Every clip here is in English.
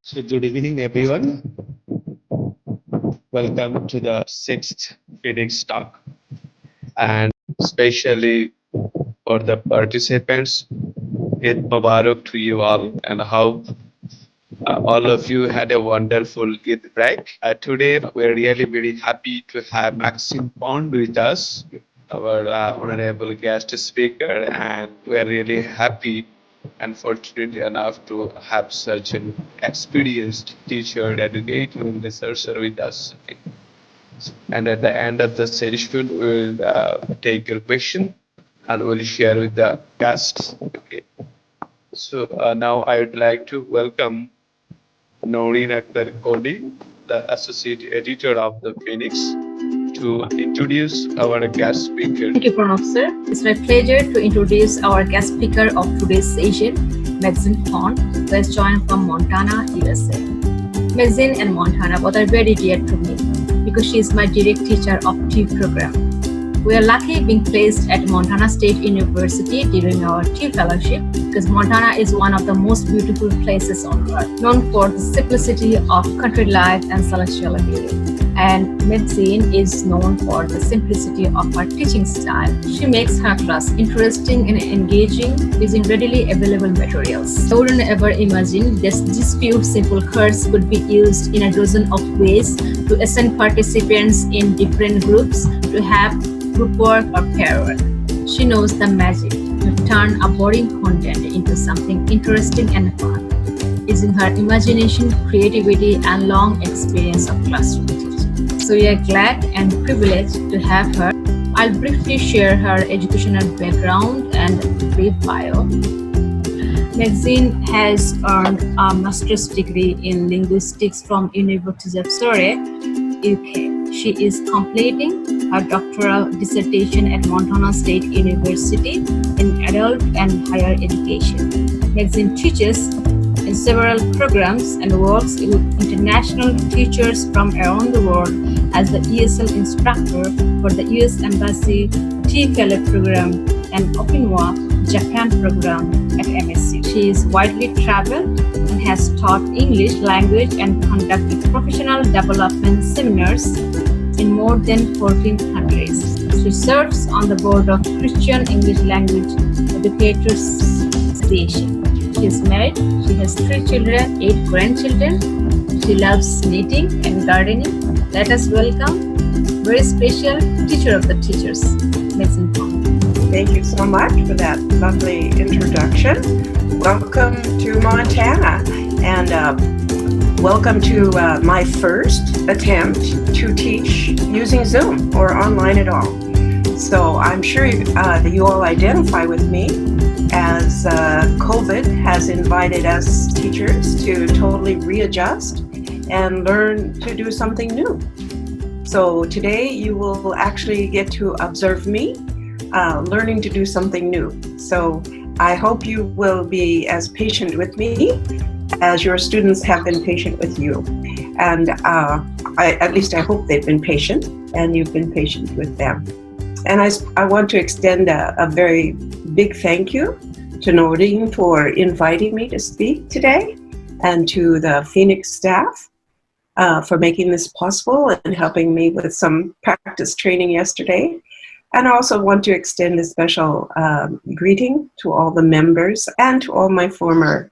So good evening, everyone. Welcome to the sixth Phoenix Talk, and especially for the participants, Eid Mubarak to you all, and how all of you had a wonderful Eid break. Today, we're really very happy to have Maxine Pond with us, our honorable guest speaker, and we're really happy and fortunate enough to have such an experienced teacher, educator, and researcher with us. And at the end of the session, we'll take your question and we'll share with the guests. Okay. So now I would like to welcome Nowrin Akther Koly, the associate editor of the Phoenix, to introduce our guest speaker. Thank you, Pranab sir. It's my pleasure to introduce our guest speaker of today's session, Maxine Pond, who has joined from Montana, USA. Maxine and Montana both are very dear to me because she is my direct teacher of TEA program. We are lucky being placed at Montana State University during our TEA fellowship because Montana is one of the most beautiful places on earth, known for the simplicity of country life and celestial beauty. And Maxine is known for the simplicity of her teaching style. She makes her class interesting and engaging using readily available materials. I wouldn't ever imagine that these few simple cards could be used in a dozen of ways to assign participants in different groups to have group work or pair work. She knows the magic to turn a boring content into something interesting and fun, using her imagination, creativity, and long experience of classroom teaching. So we are glad and privileged to have her. I'll briefly share her educational background and brief bio. Maxine has earned a master's degree in linguistics from University of Surrey, UK. She is completing her doctoral dissertation at Montana State University in adult and higher education. Maxine teaches in several programs and works with international teachers from around the world as the ESL instructor for the US Embassy TEA Fellow Program and Okinawa, Japan program at MSc. She is widely traveled and has taught English language and conducted professional development seminars in more than 14 countries. She serves on the board of Christian English Language Educators Association. She is married, she has 3 children, 8 grandchildren. She loves knitting and gardening. Let us welcome very special teacher of the teachers, Maxine Pond. Thank you so much for that lovely introduction. Welcome to Montana, and welcome to my first attempt to teach using Zoom or online at all. So I'm sure you all identify with me as COVID has invited us teachers to totally readjust and learn to do something new. So today you will actually get to observe me learning to do something new. So I hope you will be as patient with me as your students have been patient with you. And at least I hope they've been patient and you've been patient with them. And I want to extend a very big thank you to Nowrin for inviting me to speak today, and to the Phoenix staff for making this possible and helping me with some practice training yesterday. And I also want to extend a special greeting to all the members and to all my former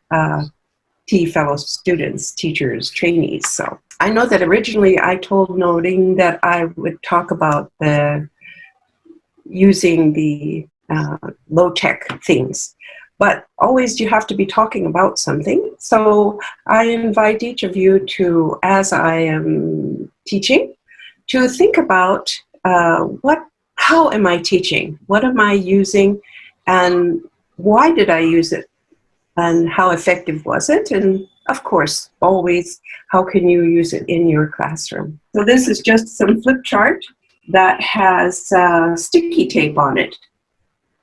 TEA fellow students, teachers, trainees. So I know that originally I told Nowrin that I would talk about using the low-tech things. But always you have to be talking about something. So I invite each of you to, as I am teaching, to think about how am I teaching? What am I using? And why did I use it? And how effective was it? And of course, always, how can you use it in your classroom? So this is just some flip chart that has sticky tape on it.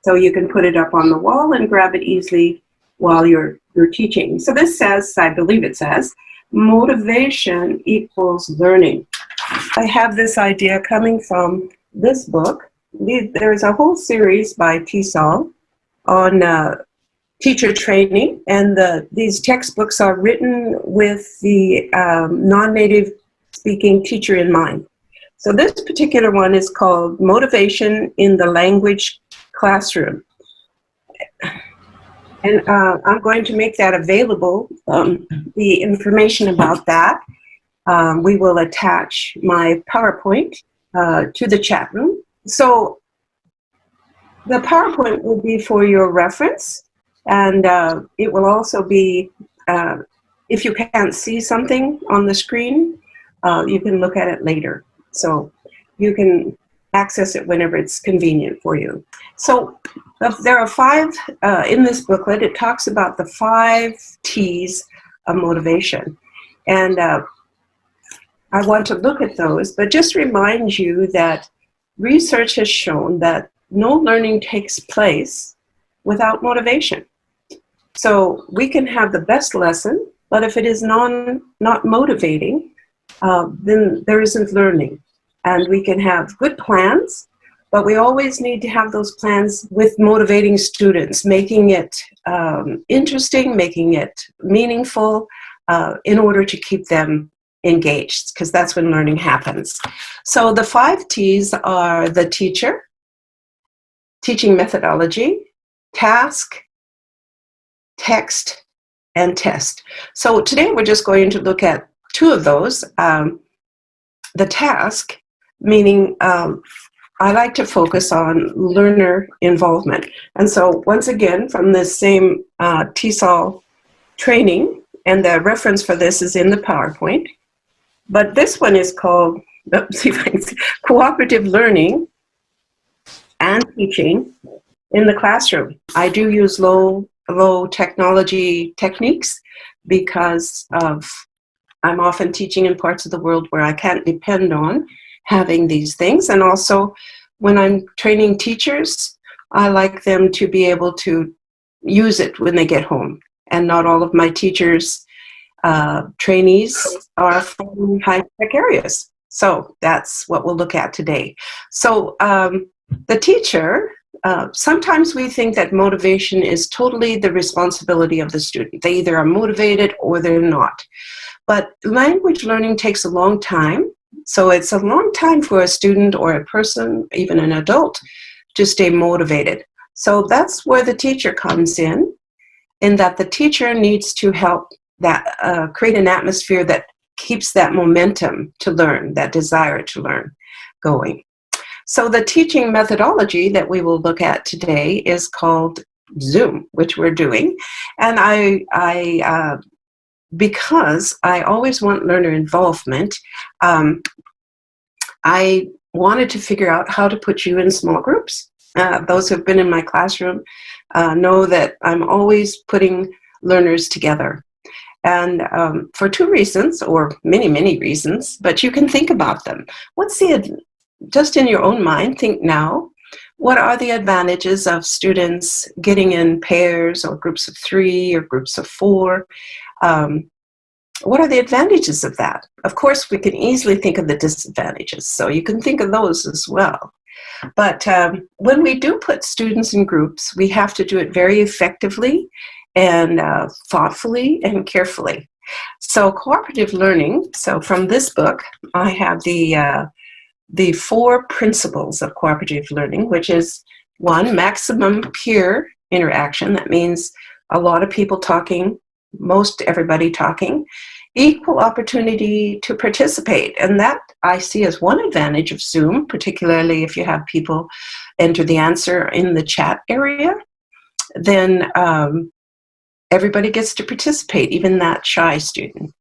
So you can put it up on the wall and grab it easily while you're teaching. So this says, I believe it says, motivation equals learning. I have this idea coming from this book. There's a whole series by T. Saul on teacher training, and these textbooks are written with the non-native speaking teacher in mind. So this particular one is called Motivation in the Language Classroom. And I'm going to make that available, the information about that. We will attach my PowerPoint to the chat room. So the PowerPoint will be for your reference, and it will also be, if you can't see something on the screen, you can look at it later. So you can access it whenever it's convenient for you. So there are 5, in this booklet, it talks about the 5 T's of motivation. And I want to look at those, but just remind you that research has shown that no learning takes place without motivation. So we can have the best lesson, but if it is not motivating, then there isn't learning. And we can have good plans, but we always need to have those plans with motivating students, making it interesting, making it meaningful, in order to keep them engaged, because that's when learning happens. So the 5 T's are the teacher, teaching methodology, task, text, and test. So today we're just going to look at 2 of those. The task, meaning I like to focus on learner involvement. And so once again, from this same TESOL training, and the reference for this is in the PowerPoint, but this one is called, let's see if I can see, Cooperative Learning and Teaching in the Classroom. I do use low technology techniques because I'm often teaching in parts of the world where I can't depend on having these things. And also, when I'm training teachers, I like them to be able to use it when they get home. And not all of my teachers, trainees are from high-tech areas. So that's what we'll look at today. So the teacher, sometimes we think that motivation is totally the responsibility of the student. They either are motivated or they're not. But language learning takes a long time. So it's a long time for a student or a person, even an adult, to stay motivated. So that's where the teacher comes in that the teacher needs to help that create an atmosphere that keeps that momentum to learn, that desire to learn going. So the teaching methodology that we will look at today is called Zoom, which we're doing. And because I always want learner involvement, I wanted to figure out how to put you in small groups. Those who have been in my classroom know that I'm always putting learners together. And for 2 reasons, or many reasons, but you can think about them. Just in your own mind, think now, what are the advantages of students getting in pairs or groups of 3 or groups of 4? What are the advantages of that? Of course, we can easily think of the disadvantages, so you can think of those as well. But when we do put students in groups, we have to do it very effectively and thoughtfully and carefully. So cooperative learning, so from this book, I have the 4 principles of cooperative learning, which is 1, maximum peer interaction. That means a lot of people talking, most everybody talking, equal opportunity to participate. And that I see as one advantage of Zoom, particularly if you have people enter the answer in the chat area, then everybody gets to participate, even that shy student.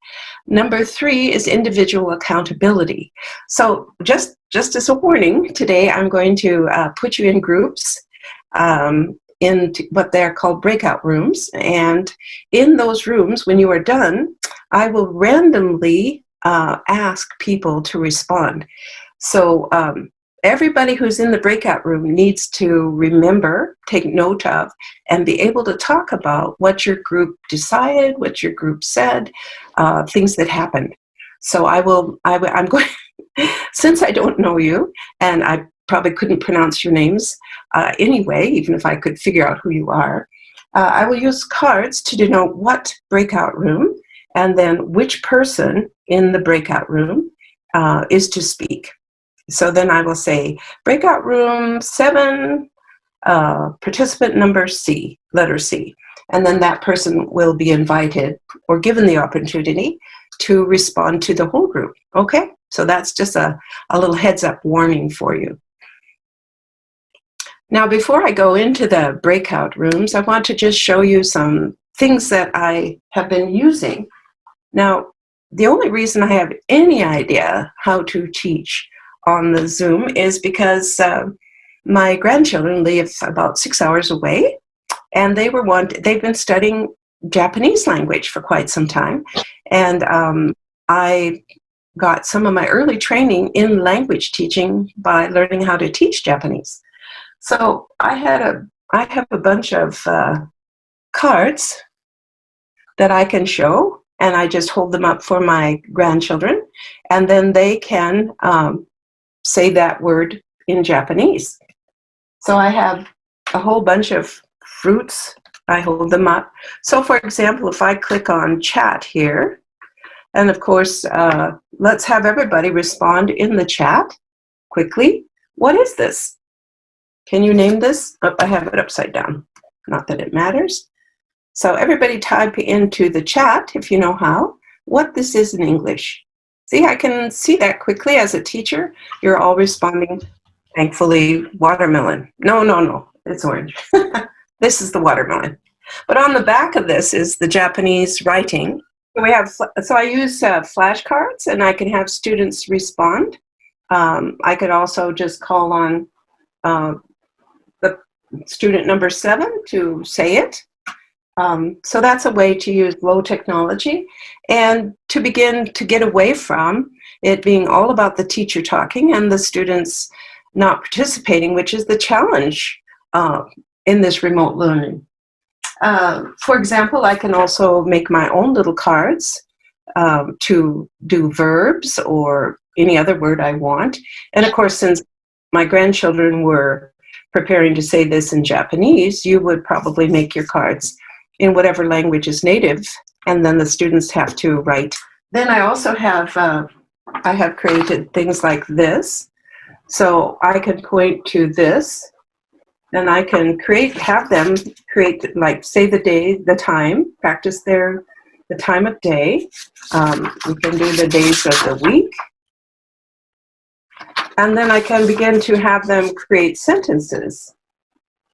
Number 3 is individual accountability. So just as a warning, today I'm going to put you in groups in what they're called breakout rooms. And in those rooms, when you are done, I will randomly ask people to respond. So everybody who's in the breakout room needs to remember, take note of, and be able to talk about what your group decided, what your group said, things that happened. So I'm going, since I don't know you, and I probably couldn't pronounce your names anyway, even if I could figure out who you are, I will use cards to denote what breakout room and then which person in the breakout room is to speak. So then I will say, breakout room 7, participant number C, letter C. And then that person will be invited or given the opportunity to respond to the whole group. Okay, so that's just a little heads up warning for you. Now, before I go into the breakout rooms, I want to just show you some things that I have been using. Now, the only reason I have any idea how to teach on the Zoom is because my grandchildren live about 6 hours away, and they've been studying Japanese language for quite some time, and I got some of my early training in language teaching by learning how to teach Japanese. So I have a bunch of cards that I can show, and I just hold them up for my grandchildren, and then they can say that word in Japanese. So I have a whole bunch of fruits. I hold them up. So for example, if I click on chat here, and of course, let's have everybody respond in the chat quickly. What is this? Can you name this? Oh, I have it upside down. Not that it matters. So everybody type into the chat, if you know how, what this is in English. See, I can see that quickly as a teacher. You're all responding, thankfully, watermelon. No, it's orange. This is the watermelon. But on the back of this is the Japanese writing. So I use flashcards, and I can have students respond. I could also just call on the student number 7 to say it. So that's a way to use low technology and to begin to get away from it being all about the teacher talking and the students not participating, which is the challenge in this remote learning. For example, I can also make my own little cards to do verbs or any other word I want. And of course, since my grandchildren were preparing to say this in Japanese, you would probably make your cards in whatever language is native, and then the students have to write. Then I also have, I have created things like this. So I can point to this, and I can have them create, like, say the day, the time, practice the time of day. We can do the days of the week. And then I can begin to have them create sentences.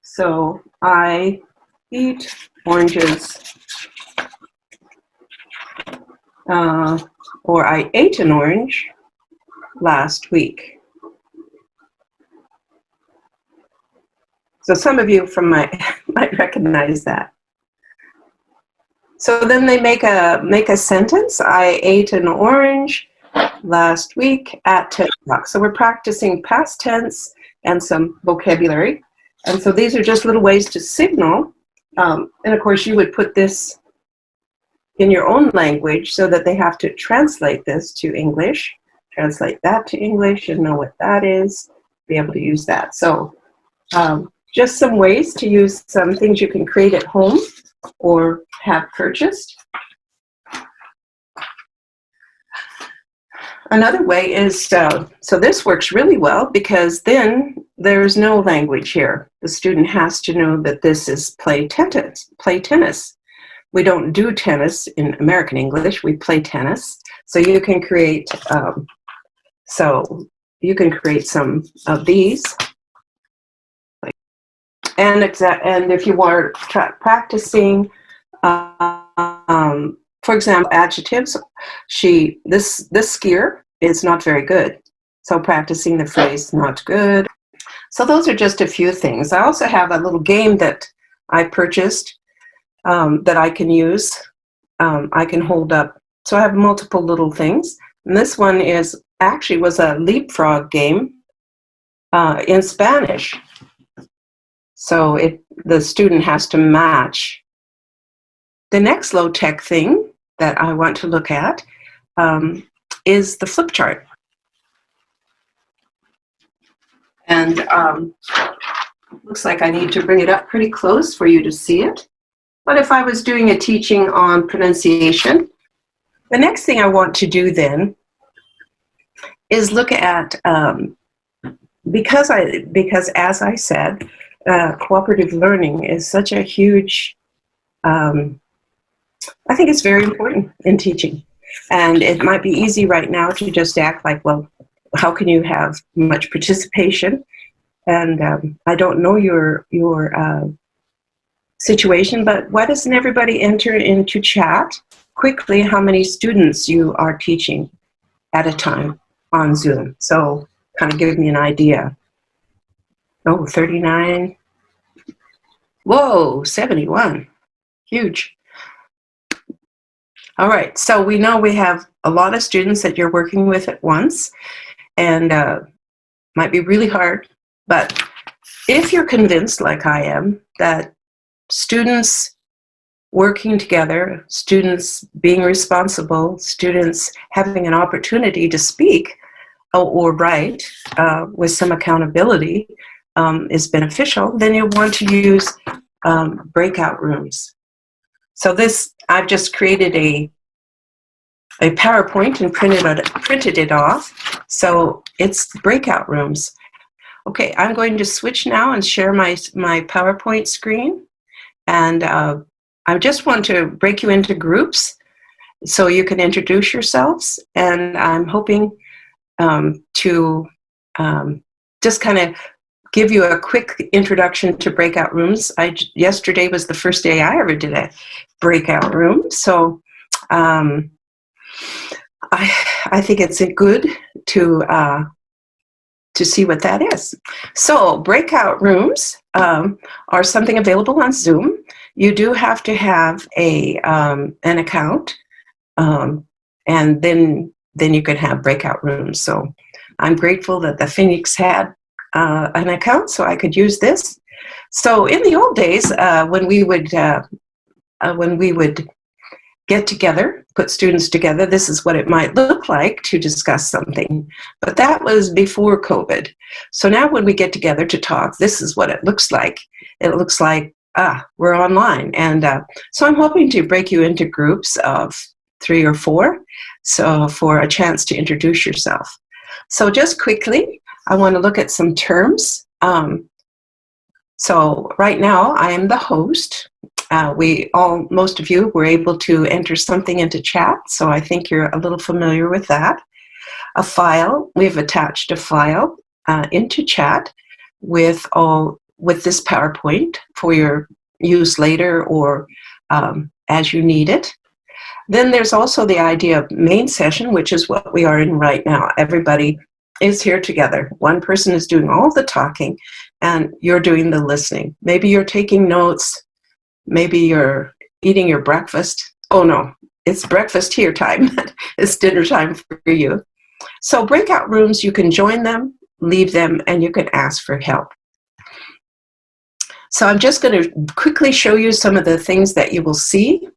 So I eat oranges, or I ate an orange last week. So some of you from might recognize that. So then they make a sentence. I ate an orange last week at 10 o'clock. So we're practicing past tense and some vocabulary. And so these are just little ways to signal. And of course, you would put this in your own language so that they have to translate this to English, translate that to English and know what that is, be able to use that. So just some ways to use some things you can create at home or have purchased. Another way is, so this works really well because then there's no language here. The student has to know that this is play tennis. We don't do tennis in American English, we play tennis. So you can create, some of these. And if you are practicing, for example, adjectives, this skier is not very good. So practicing the phrase not good. So those are just a few things. I also have a little game that I purchased that I can use. I can hold up. So I have multiple little things. And this one was a leapfrog game in Spanish. So the student has to match. The next low-tech thing that I want to look at is the flip chart. And looks like I need to bring it up pretty close for you to see it. But if I was doing a teaching on pronunciation, the next thing I want to do then is look at, because as I said, cooperative learning is such a huge, I think it's very important in teaching. And it might be easy right now to just act like, well, how can you have much participation? And I don't know your situation, but why doesn't everybody enter into chat quickly how many students you are teaching at a time on Zoom? So kind of give me an idea. Oh, 39. Whoa, 71. Huge. All right, so we know we have a lot of students that you're working with at once, and might be really hard, but if you're convinced, like I am, that students working together, students being responsible, students having an opportunity to speak or write with some accountability is beneficial, then you want to use breakout rooms. So this, I've just created a PowerPoint and printed it off. So it's breakout rooms. Okay, I'm going to switch now and share my PowerPoint screen. And I just want to break you into groups so you can introduce yourselves. And I'm hoping to just kind of give you a quick introduction to breakout rooms. Yesterday was the first day I ever did a breakout room. So I think it's good to see what that is. So breakout rooms are something available on Zoom. You do have to have an account, and then you can have breakout rooms. So I'm grateful that the Phoenix had an account, so I could use this. So in the old days, when we would get together, put students together, this is what it might look like to discuss something. But that was before COVID. So now when we get together to talk, this is what it looks like. It looks like, we're online. And so I'm hoping to break you into groups of 3 or 4, so for a chance to introduce yourself. So just quickly, I want to look at some terms. So right now, I am the host. Most of you were able to enter something into chat, so I think you're a little familiar with that. A file, we've attached a file into chat with this PowerPoint for your use later or as you need it. Then there's also the idea of main session, which is what we are in right now. Everybody is here together. One person is doing all the talking and you're doing the listening. Maybe you're taking notes. Maybe you're eating your breakfast. Oh no, it's breakfast here time. It's dinner time for you. So breakout rooms, you can join them, leave them, and you can ask for help. So I'm just going to quickly show you some of the things that you will see.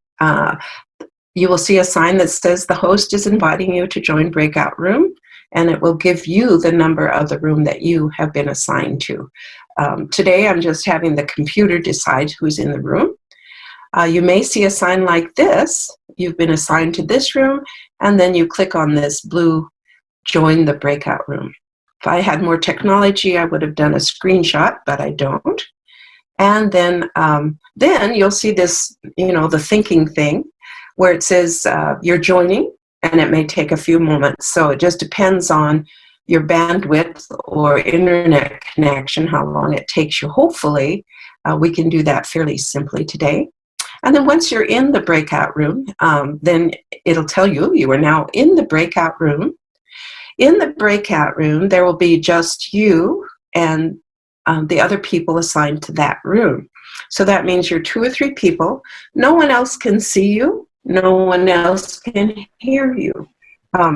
You will see a sign that says the host is inviting you to join breakout room, and it will give you the number of the room that you have been assigned to. Today, I'm just having the computer decide who's in the room. You may see a sign like this. You've been assigned to this room, and then you click on this blue join the breakout room. If I had more technology, I would have done a screenshot, but I don't. And then you'll see this, the thinking thing where it says you're joining, and it may take a few moments. So it just depends on your bandwidth or internet connection, how long it takes you. Hopefully, we can do that fairly simply today. And then once you're in the breakout room, then it'll tell you you are now in the breakout room. In the breakout room, there will be just you and the other people assigned to that room. So that means you're 2 or 3 people. No one else can see you. No one else can hear you.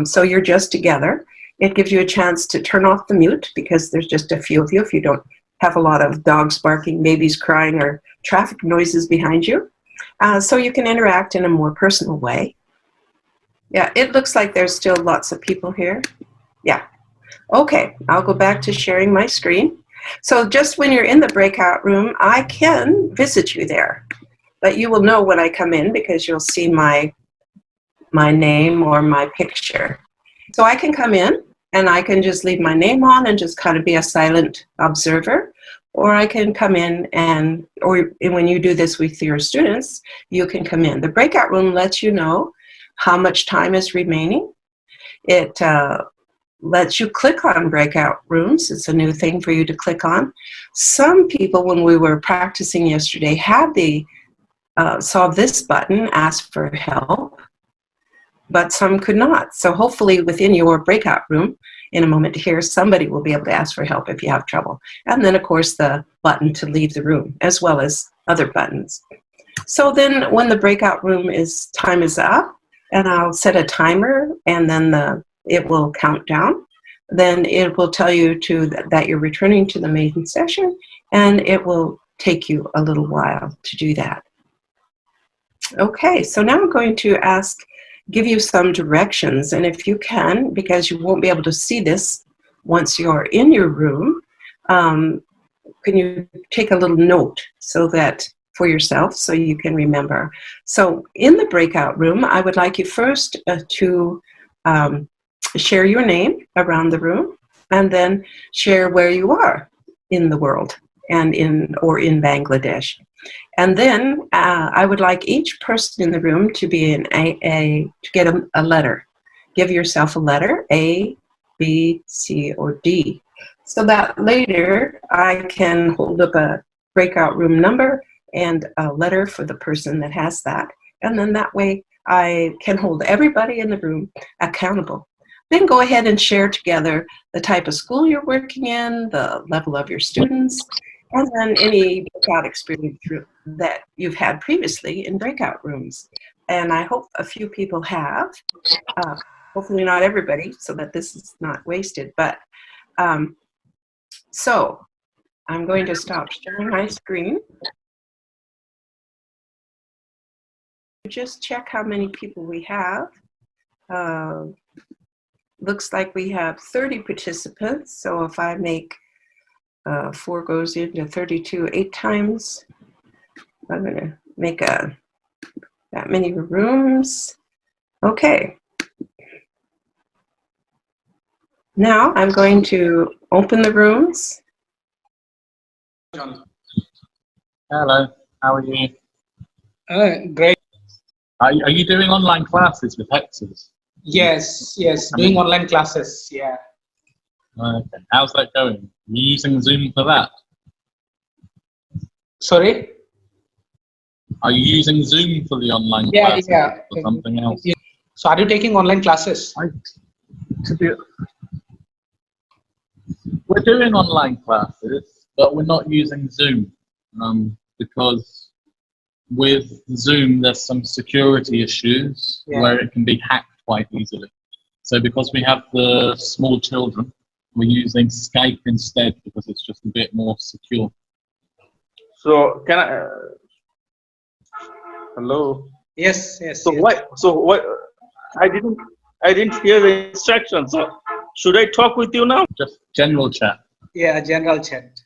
So you're just together. It gives you a chance to turn off the mute because there's just a few of you if you don't have a lot of dogs barking, babies crying, or traffic noises behind you. So you can interact in a more personal way. Yeah, it looks like there's still lots of people here. Yeah. Okay, I'll go back to sharing my screen. So just when you're in the breakout room, I can visit you there. but you will know when I come in because you'll see my name or my picture. So I can come in and I can just leave my name on and just kind of be a silent observer, or I can come in and, or when you do this with your students, you can come in. The breakout room lets you know how much time is remaining. It lets you click on breakout rooms. It's a new thing for you to click on. Some people, when we were practicing yesterday, had the saw this button, ask for help, but some could not. So hopefully within your breakout room, in a moment here, somebody will be able to ask for help if you have trouble. And then, of course, the button to leave the room, as well as other buttons. So then when the breakout room time is up, and I'll set a timer, and then it will count down. Then it will tell you that you're returning to the main session, and it will take you a little while to do that. Okay, so now I'm going to give you some directions, and if you can, because you won't be able to see this once you're in your room, can you take a little note so that for yourself so you can remember. So in the breakout room, I would like you first to share your name around the room, and then share where you are in the world and in Bangladesh. And then I would like each person in the room to be to get a letter. Give yourself a letter, A, B, C, or D, so that later I can hold up a breakout room number and a letter for the person that has that. And then that way I can hold everybody in the room accountable. Then go ahead and share together the type of school you're working in, the level of your students, and then any breakout experience that you've had previously in breakout rooms. And I hope a few people have, hopefully not everybody, so that this is not wasted. But so I'm going to stop sharing my screen. Just check how many people we have. Looks like we have 30 participants. So if I make 4 goes into 32 8 times, I'm going to make that many rooms. Okay. Now I'm going to open the rooms. Hello, how are you? Great. Are you doing online classes with Hexers? Yes, doing online classes, yeah. Okay. How's that going? Are you using Zoom for that? Sorry? Are you using Zoom for the online Yeah, classes yeah. or something else? Yeah. So are you taking online classes? We're doing online classes, but we're not using Zoom because with Zoom there's some security issues where it can be hacked quite easily. So because we have the small children, we're using Skype instead because it's just a bit more secure. So can I? Hello. Yes. So why? So what? I didn't hear the instructions. So should I talk with you now? Just general chat. Yeah, general chat.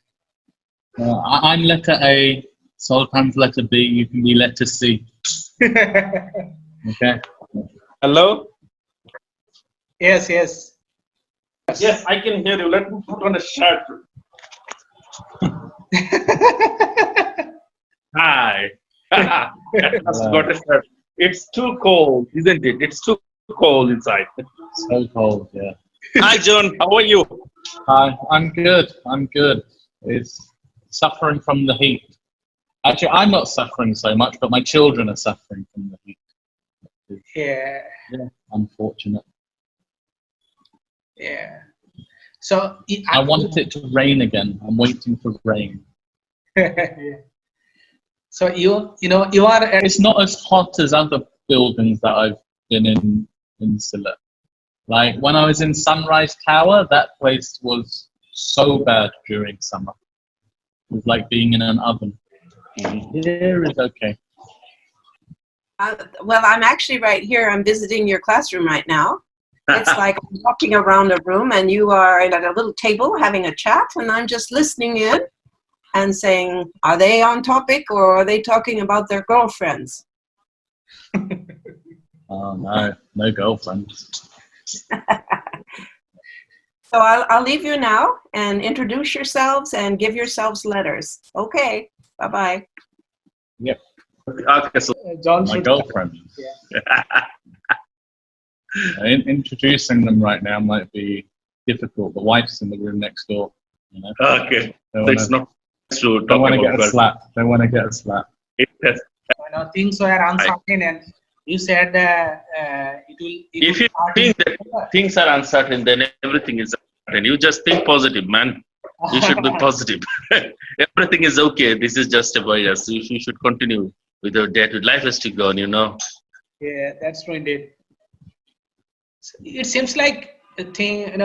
I'm letter A, Sultan's letter B, you can be letter C. Okay. Hello. Yes. Yes, I can hear you. Let me put on a shirt. Hi. Just got a shirt. It's too cold, isn't it? It's too cold inside. So cold, yeah. Hi, John. How are you? Hi, I'm good. It's suffering from the heat. Actually, I'm not suffering so much, but my children are suffering from the heat. Yeah. Unfortunate. Yeah. So I want it to rain again. I'm waiting for rain. So you are. It's not as hot as other buildings that I've been in Sylhet. Like when I was in Sunrise Tower, that place was so bad during summer. It was like being in an oven. Here is okay. Well, I'm actually right here. I'm visiting your classroom right now. It's like I'm walking around a room and you are at a little table having a chat and I'm just listening in. and saying, are they on topic or are they talking about their girlfriends? Oh, no, no girlfriends. So I'll leave you now and introduce yourselves and give yourselves letters. Okay, bye-bye. Yep, Okay, so John my should. girlfriend. Introducing them right now might be difficult. The wife's in the room next door. You know? okay. So it's not to Don't talk want to about get a girls. slap. Don't want to get a slap. It has, Things were uncertain, and you said it will. if you think that things are uncertain, then everything is uncertain. You just think positive, man. You should be positive. Everything is okay. This is just a virus. You should continue with your day. Life has to go on, you know. Yeah, that's true indeed. It seems like a thing,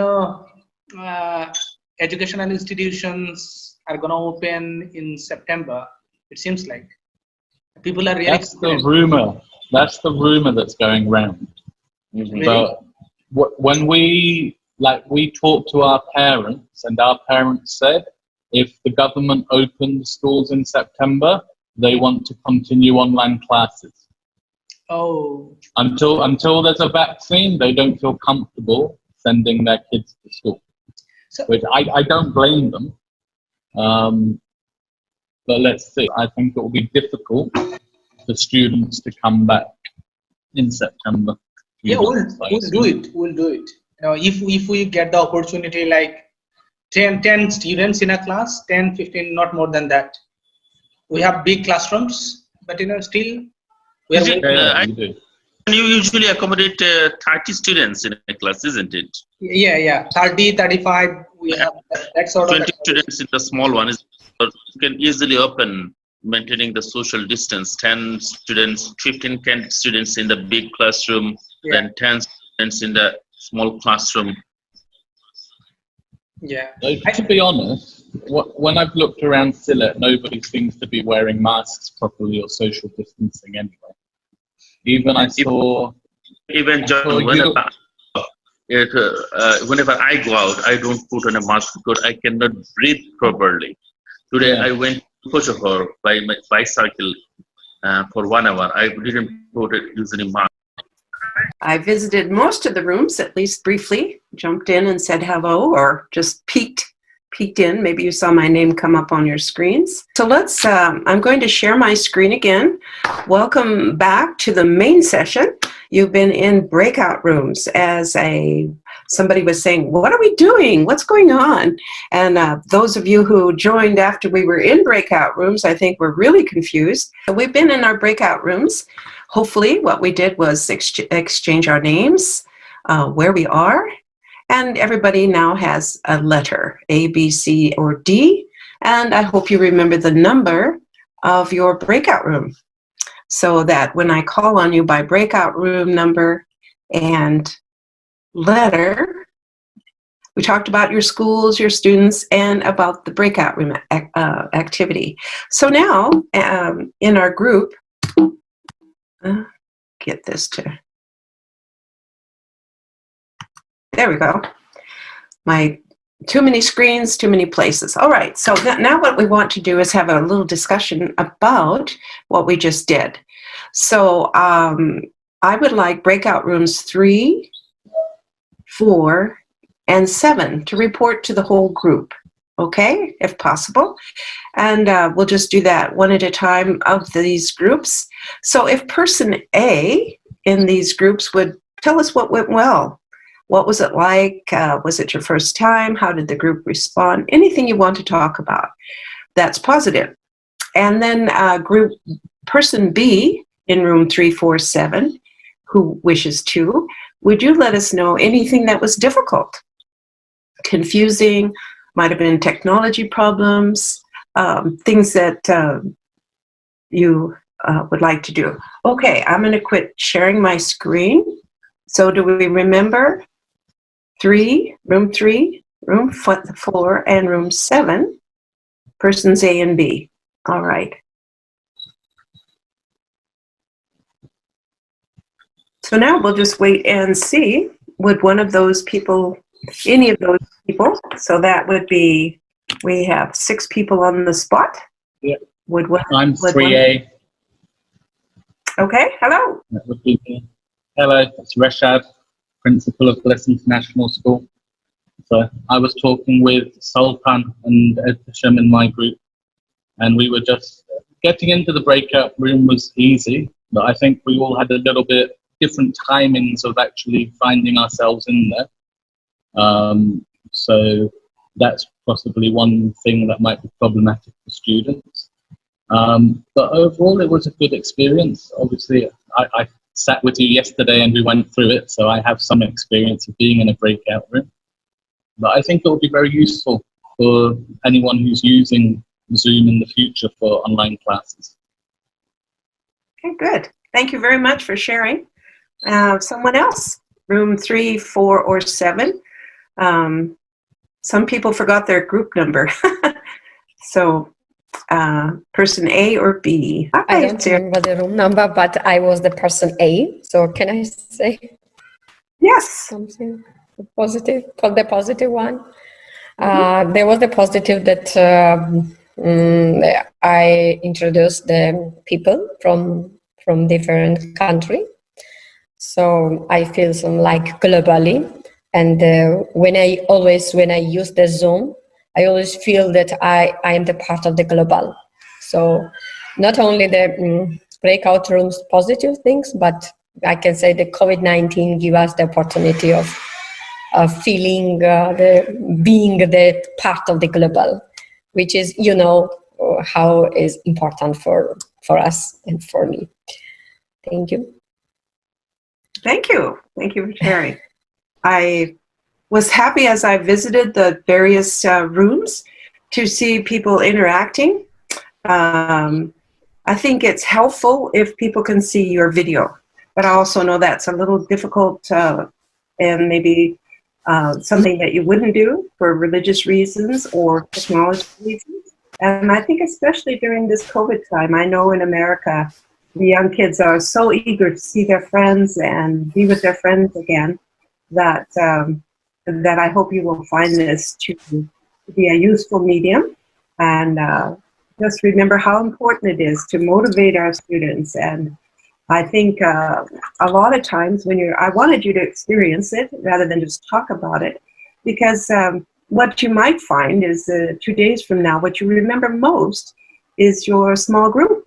educational institutions are gonna open in September. It seems like people are really. That's the rumor. That's the rumor that's going round. Really? But when we talked to our parents, and our parents said if the government opens schools in September, they want to continue online classes. Oh. Until there's a vaccine, they don't feel comfortable sending their kids to school. So, Which I don't blame them. But let's see. I think it will be difficult for students to come back in September. yeah, we'll do it. We'll do it. If we get the opportunity, like 10 students in a class, 10, 15, not more than that. We have big classrooms, but still we are. You usually accommodate 30 students in a class, isn't it? Yeah. 30, 35. We have that sort 20 of. students in the small one. You can easily open, maintaining the social distance. 10 students, 15 students in the big classroom, then 10 students in the small classroom. Yeah. To be honest, when I've looked around Sylhet, nobody seems to be wearing masks properly or social distancing anyway. Even John, whenever I go out, I don't put on a mask because I cannot breathe properly. Today I went to Kochohor by my bicycle for 1 hour. I didn't put it using mask. I visited most of the rooms, at least briefly, jumped in and said hello, or just peeked in. Maybe you saw my name come up on your screens. So let's, I'm going to share my screen again. Welcome back to the main session. You've been in breakout rooms as somebody was saying, what are we doing? What's going on? And those of you who joined after we were in breakout rooms, I think were really confused. We've been in our breakout rooms. Hopefully what we did was exchange our names, where we are, and everybody now has a letter, A, B, C, or D, and I hope you remember the number of your breakout room so that when I call on you by breakout room number and letter, we talked about your schools, your students, and about the breakout room activity. So now in our group, get this to, there we go. Too many screens, too many places. All right, so now what we want to do is have a little discussion about what we just did. So I would like breakout rooms 3, 4, and 7 to report to the whole group, okay, if possible. And we'll just do that one at a time of these groups. So if person A in these groups would tell us what went well. What was it like? Was it your first time? How did the group respond? Anything you want to talk about that's positive. And then person B in room 347, who wishes to, would you let us know anything that was difficult, confusing, might have been technology problems, things that you would like to do. Okay, I'm going to quit sharing my screen. So do we remember room 3, room 4, and room 7, persons A and B? All right. So now we'll just wait and see, would one of those people, any of those people, so that would be We have 6 people on the spot. Yeah. I'm 3A. Okay, hello. That would be me. Hello, it's Rashad, principal of Bliss International School. So I was talking with Sultan and Edisham in my group, and we were just getting into the breakout room was easy, but I think we all had a little bit different timings of actually finding ourselves in there. So that's possibly one thing that might be problematic for students. But overall, it was a good experience. Obviously, I sat with you yesterday and we went through it, so I have some experience of being in a breakout room. But I think it will be very useful for anyone who's using Zoom in the future for online classes. Okay, good. Thank you very much for sharing. Someone else, room 3, 4, or 7. Some people forgot their group number. So person A or B? I don't remember the room number, but I was the person A. So can I say yes something positive for the positive one? There was the positive that I introduced the people from different countries. So I feel some like globally. And when I use the Zoom, I always feel that I am the part of the global. So not only the breakout rooms positive things, but I can say the COVID-19 give us the opportunity of feeling being the part of the global, which is, you know, how is important for us and for me. Thank you. Thank you. Thank you for sharing. I was happy as I visited the various rooms to see people interacting. I think it's helpful if people can see your video, but I also know that's a little difficult and maybe something that you wouldn't do for religious reasons or technology reasons. And I think especially during this COVID time, I know in America, the young kids are so eager to see their friends and be with their friends again that that I hope you will find this to be a useful medium. And just remember how important it is to motivate our students. And I think a lot of times when I wanted you to experience it rather than just talk about it, because what you might find is 2 days from now, what you remember most is your small group.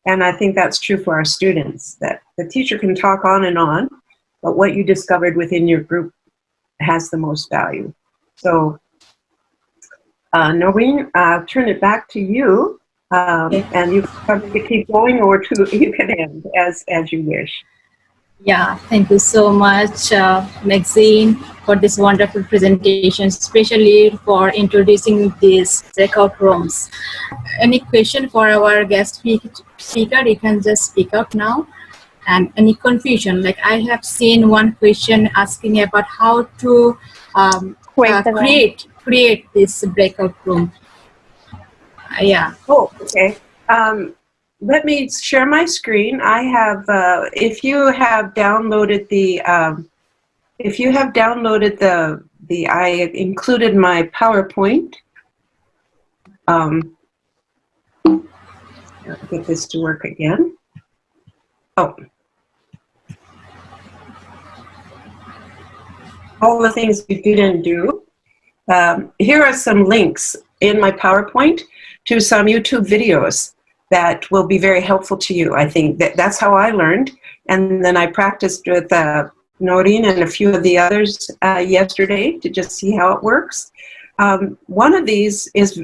And I think that's true for our students, that the teacher can talk on, but what you discovered within your group has the most value. So, Nowrin, I'll turn it back to you, and you can keep going, or you can end as you wish. Yeah, thank you so much, Maxine, for this wonderful presentation, especially for introducing these breakout rooms. Any question for our guest speaker? You can just speak up now. And any confusion? Like I have seen one question asking about how to create this breakout room. Yeah. Oh, okay. Let me share my screen. I have, if you have downloaded I included my PowerPoint. I'll get this to work again. Oh. All the things we didn't do. Here are some links in my PowerPoint to some YouTube videos that will be very helpful to you. I think that's how I learned. And then I practiced with Nowrin and a few of the others yesterday to just see how it works. One of these is,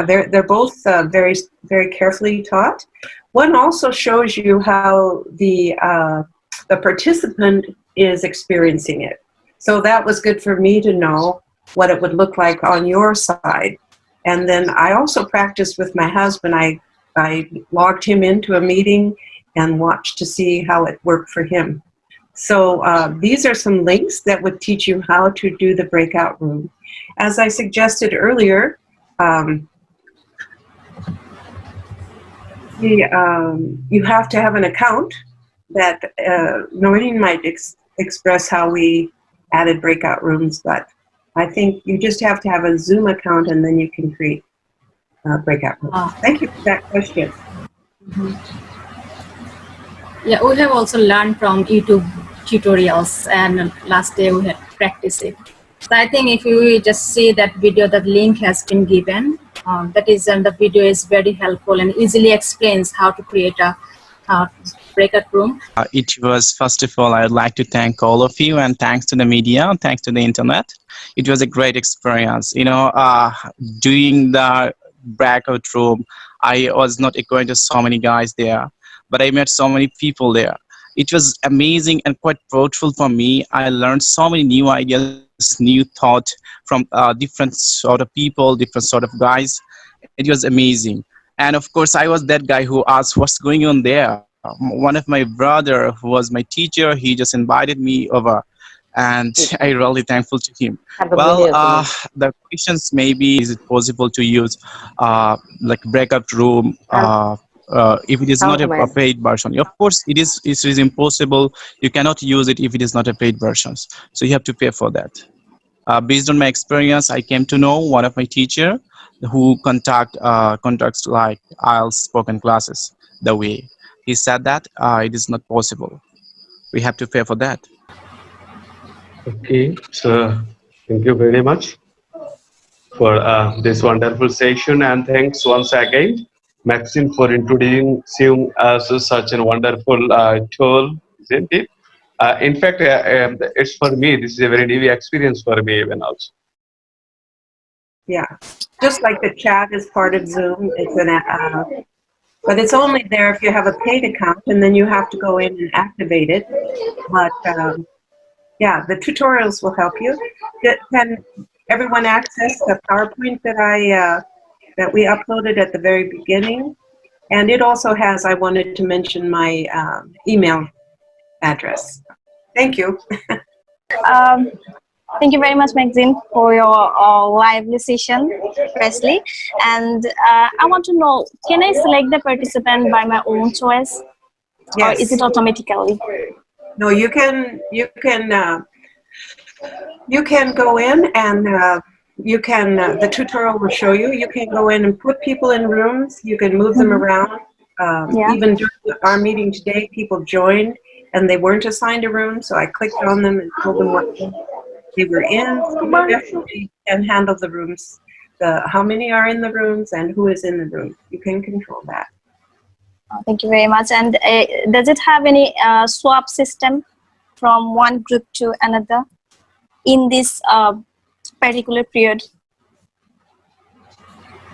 they're both very, very carefully taught. One also shows you how the participant is experiencing it. So that was good for me to know what it would look like on your side. And then I also practiced with my husband. I logged him into a meeting and watched to see how it worked for him. So these are some links that would teach you how to do the breakout room. As I suggested earlier, you have to have an account that Nowrin might express how we added breakout rooms, but I think you just have to have a Zoom account and then you can create breakout rooms. Thank you for that question. Yeah, we have also learned from YouTube tutorials, and last day we had practiced it. So I think if you just see that video, that link has been given. That is, and the video is very helpful and easily explains how to create a breakout room. It was, first of all, I would like to thank all of you, and thanks to the media, thanks to the internet. It was a great experience. Doing the breakout room, I was not acquainted with so many guys there, but I met so many people there. It was amazing and quite fruitful for me. I learned so many new ideas, new thought from different sort of people, different sort of guys. It was amazing. And of course, I was that guy who asked, what's going on there? One of my brother, who was my teacher, he just invited me over, and I really thankful to him. Well, the questions maybe, is it possible to use like breakout room if it is not a paid version? Of course, it is impossible. You cannot use it if it is not a paid version. So you have to pay for that. Based on my experience, I came to know one of my teacher who contacts like IELTS spoken classes the way. He said that it is not possible. We have to pay for that. Okay, so thank you very much for this wonderful session, and thanks once again, Maxine, for introducing us to such a wonderful tool, isn't it? In fact, it's for me, this is a very new experience for me even also. Yeah, just like the chat is part of Zoom, it's but it's only there if you have a paid account, and then you have to go in and activate it. But yeah, the tutorials will help you. Can everyone access the PowerPoint that we uploaded at the very beginning? And it also has, I wanted to mention my email address. Thank you. Thank you very much, Maxine, for your lively session, firstly. And I want to know, can I select the participant by my own choice? Yes. Or is it automatically? No, you can go in, and the tutorial will show you. You can go in and put people in rooms. You can move them around. Even during our meeting today, people joined and they weren't assigned a room, so I clicked on them and told them what they were in. So you definitely can handle the rooms, how many are in the rooms and who is in the room. You can control that. Thank you very much. And does it have any swap system from one group to another in this particular period?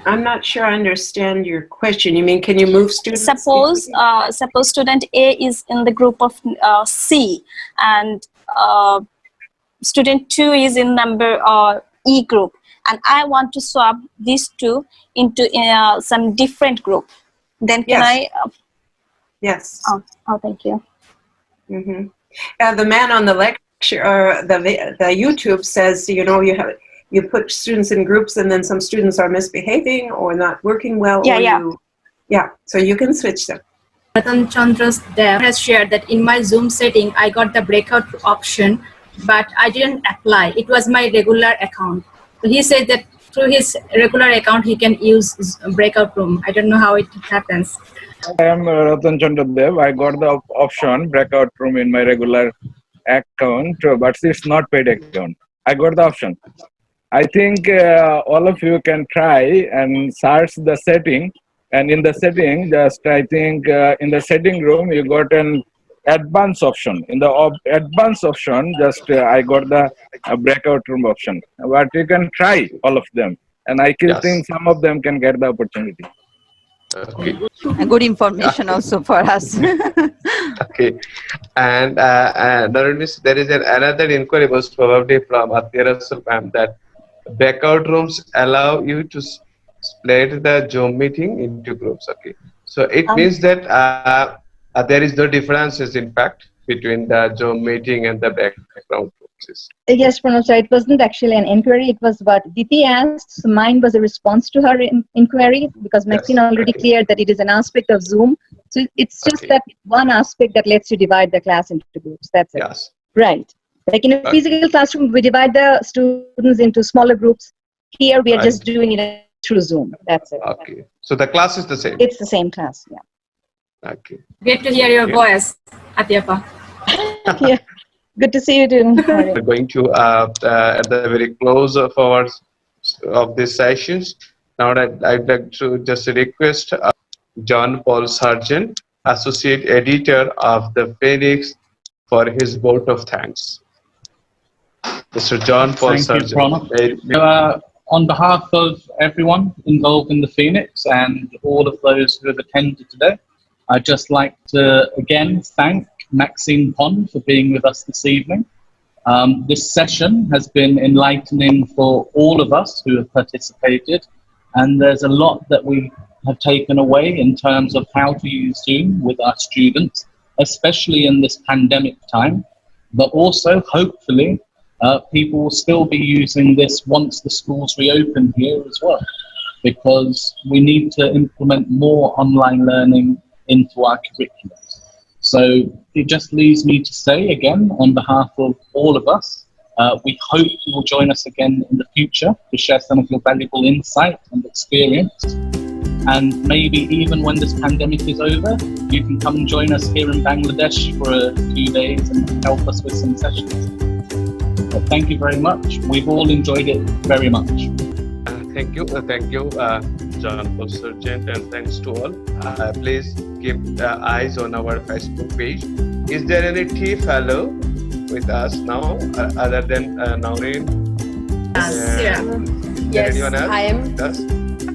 I'm not sure I understand your question. You mean, can you move students? Suppose student A is in the group of C, and student 2 is in number E group, and I want to swap these two into some different group. Then can I? Yes. Oh, thank you. The man on the lecture or the YouTube says, you put students in groups and then some students are misbehaving or not working well. So you can switch them. Ratan Chandra's Dev has shared that in my Zoom setting, I got the breakout option, but I didn't apply. It was my regular account. So he said that through his regular account, he can use breakout room. I don't know how it happens. I am Ratan Chandra Dev. I got the option breakout room in my regular account, but it's not paid account. I got the option. I think all of you can try and search the setting, and in the setting, just I think in the setting room you got an advanced option. In the advanced option, just I got the breakout room option. But you can try all of them, and I think some of them can get the opportunity. Okay. Good information also for us. Okay. And there is another inquiry was probably from Akther, that breakout rooms allow you to split the Zoom meeting into groups. Okay. So it means that there is no differences, in fact, between the Zoom meeting and the background groups. Yes, Pranab, so it wasn't actually an inquiry. It was what Diti asked. So mine was a response to her inquiry, because Maxine already cleared that it is an aspect of Zoom. So it's just that one aspect that lets you divide the class into groups. That's it. Yes. Right. Like in a physical classroom, we divide the students into smaller groups. Here, we are just doing it through Zoom. That's it. Okay. So the class is the same. It's the same class. Yeah. Okay. Great to hear your voice, Atiapa. Yeah. Good to see you too. We're going to at the very close of these sessions. Now I'd like to just request John Paul Sargent, Associate Editor of the Phoenix, for his vote of thanks. Mr. John Paul Sargent. Thank you, Pranab. On behalf of everyone involved in the Phoenix and all of those who have attended today, I'd just like to again thank Maxine Pond for being with us this evening. This session has been enlightening for all of us who have participated, and there's a lot that we have taken away in terms of how to use Zoom with our students, especially in this pandemic time, but also hopefully people will still be using this once the schools reopen here as well, because we need to implement more online learning into our curriculum. So it just leaves me to say again, on behalf of all of us, we hope you will join us again in the future to share some of your valuable insight and experience. And maybe even when this pandemic is over, you can come and join us here in Bangladesh for a few days and help us with some sessions. But thank you very much. We've all enjoyed it very much. Thank you, John Paul Sargent, and thanks to all. Please keep eyes on our Facebook page. Is there any T fellow with us now, other than Nowrin? Yes, anyone else?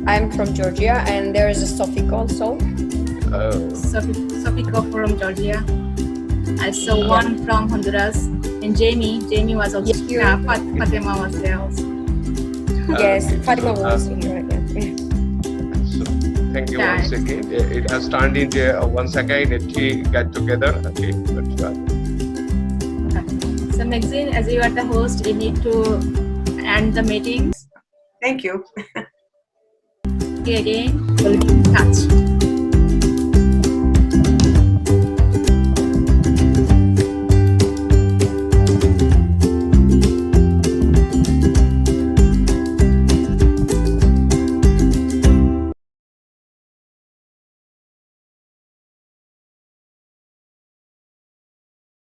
I am from Georgia, and there is a Sofik also. Sofiko from Georgia. I saw one from Honduras, and Jamie was also. Yeah, Fatima was there also. Yes, Fatima was here again. So, thank you once again. It has turned into once again a tea get together. Okay, good job. So Maxine, as you are the host, you need to end the meetings. Thank you. Okay, again, we'll be in touch.